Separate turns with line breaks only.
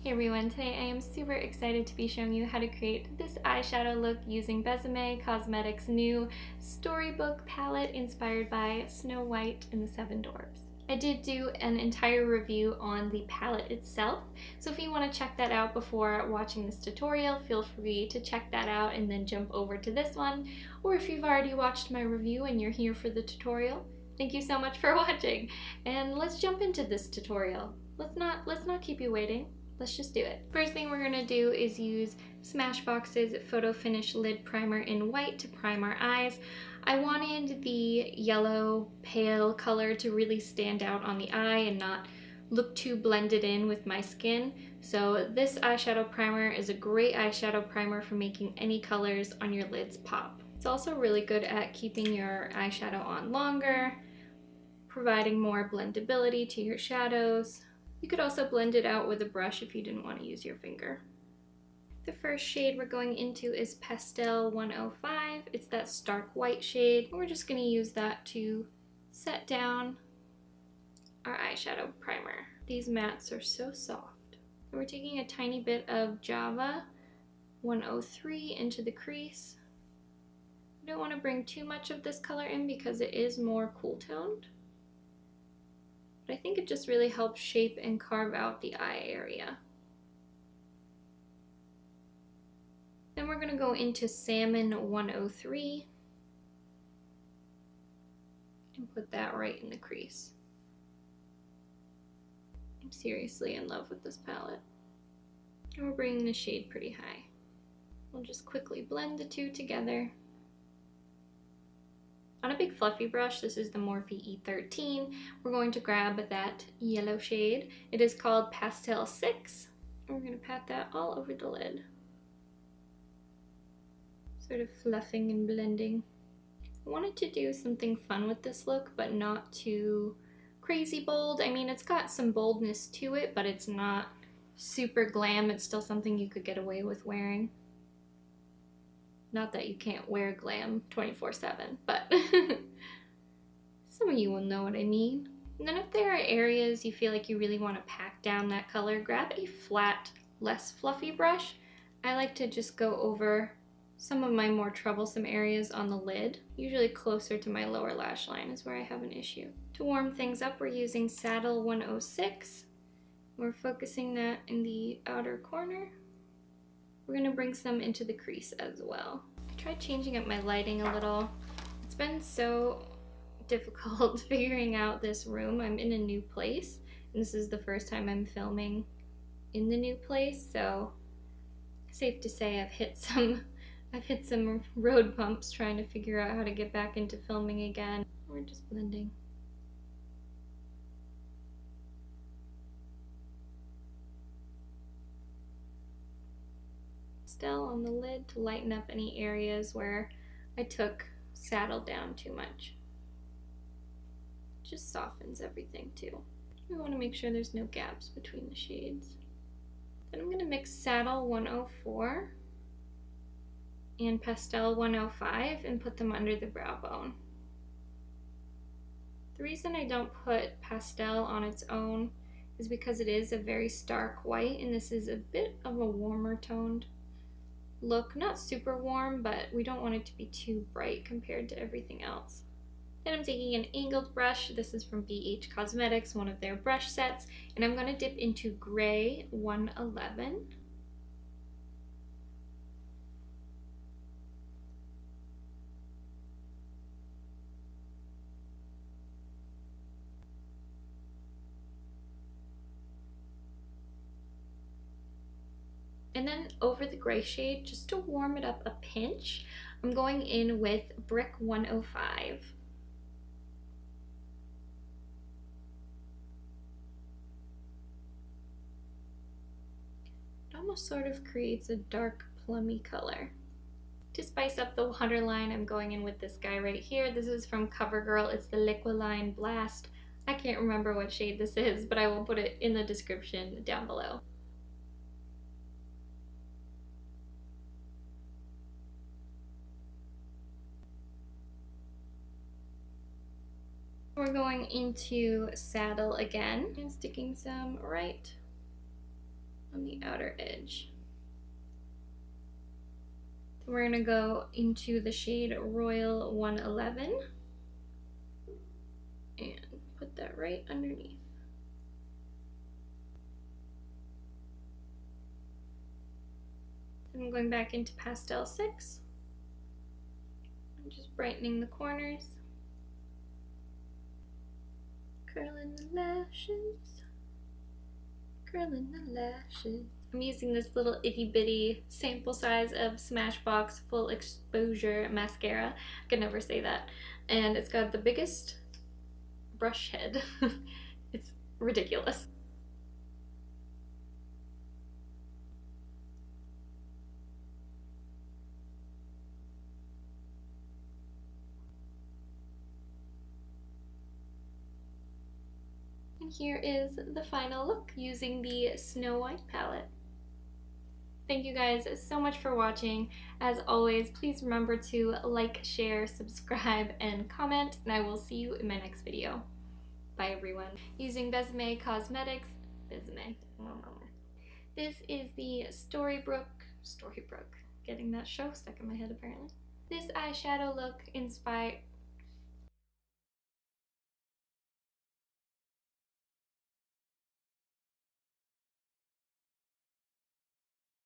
Hey everyone, today I am super excited to be showing you how to create this eyeshadow look using Besame Cosmetics' new Storybook palette inspired by Snow White and the Seven Dwarfs. I did do an entire review on the palette itself, so if you want to check that out before watching this tutorial, feel free to check that out and then jump over to this one. Or if you've already watched my review and you're here for the tutorial, thank you so much for watching, and let's jump into this tutorial. Let's not keep you waiting. Let's just do it. First thing we're gonna do is use Smashbox's Photo Finish Lid Primer in white to prime our eyes. I wanted the yellow pale color to really stand out on the eye and not look too blended in with my skin. So this eyeshadow primer is a great eyeshadow primer for making any colors on your lids pop. It's also really good at keeping your eyeshadow on longer, providing more blendability to your shadows. You could also blend it out with a brush if you didn't want to use your finger. The first shade we're going into is Pastel 105. It's that stark white shade. We're just going to use that to set down our eyeshadow primer. These mattes are so soft. And we're taking a tiny bit of Java 103 into the crease. You don't want to bring too much of this color in because it is more cool toned. But I think it just really helps shape and carve out the eye area. Then we're going to go into Salmon 103 and put that right in the crease. I'm seriously in love with this palette. And we're bringing the shade pretty high. We'll just quickly blend the two together. On a big fluffy brush, this is the Morphe E13, we're going to grab that yellow shade. It is called Pastel 6, and we're going to pat that all over the lid. Sort of fluffing and blending. I wanted to do something fun with this look, but not too crazy bold. I mean, it's got some boldness to it, but it's not super glam. It's still something you could get away with wearing. Not that you can't wear glam 24/7, but some of you will know what I mean. And then if there are areas you feel like you really want to pack down that color, grab a flat, less fluffy brush. I like to just go over some of my more troublesome areas on the lid. Usually closer to my lower lash line is where I have an issue. To warm things up, we're using Saddle 106. We're focusing that in the outer corner. We're going to bring some into the crease as well. I tried changing up my lighting a little. It's been so difficult figuring out this room. I'm in a new place, and this is the first time I'm filming in the new place, so safe to say I've hit some road bumps trying to figure out how to get back into filming again. We're just blending. Still on the lid to lighten up any areas where I took Saddle down too much. Just softens everything too. We want to make sure there's no gaps between the shades. Then I'm going to mix Saddle 104 and Pastel 105 and put them under the brow bone. The reason I don't put Pastel on its own is because it is a very stark white, and this is a bit of a warmer toned look. Not super warm, but we don't want it to be too bright compared to everything else. Then I'm taking an angled brush. This is from BH Cosmetics, one of their brush sets, and I'm going to dip into Gray 111. And then over the gray shade, just to warm it up a pinch, I'm going in with Brick 105. It almost sort of creates a dark plummy color. To spice up the waterline, I'm going in with this guy right here. This is from CoverGirl. It's the Liquiline Blast. I can't remember what shade this is, but I will put it in the description down below. We're going into Saddle again and sticking some right on the outer edge. Then we're gonna go into the shade Royal 111 and put that right underneath. I'm going back into Pastel 6. I'm just brightening the corners. Curling the lashes. Curling the lashes. I'm using this little itty bitty sample size of Smashbox Full Exposure Mascara. I can never say that. And it's got the biggest brush head. It's ridiculous. And here is the final look using the Snow White palette. Thank you guys so much for watching. As always, please remember to like, share, subscribe, and comment, and I will see you in my next video. Bye everyone. Using Besame Cosmetics, Besame. This is the Storybook, getting that show stuck in my head apparently. This eyeshadow look inspired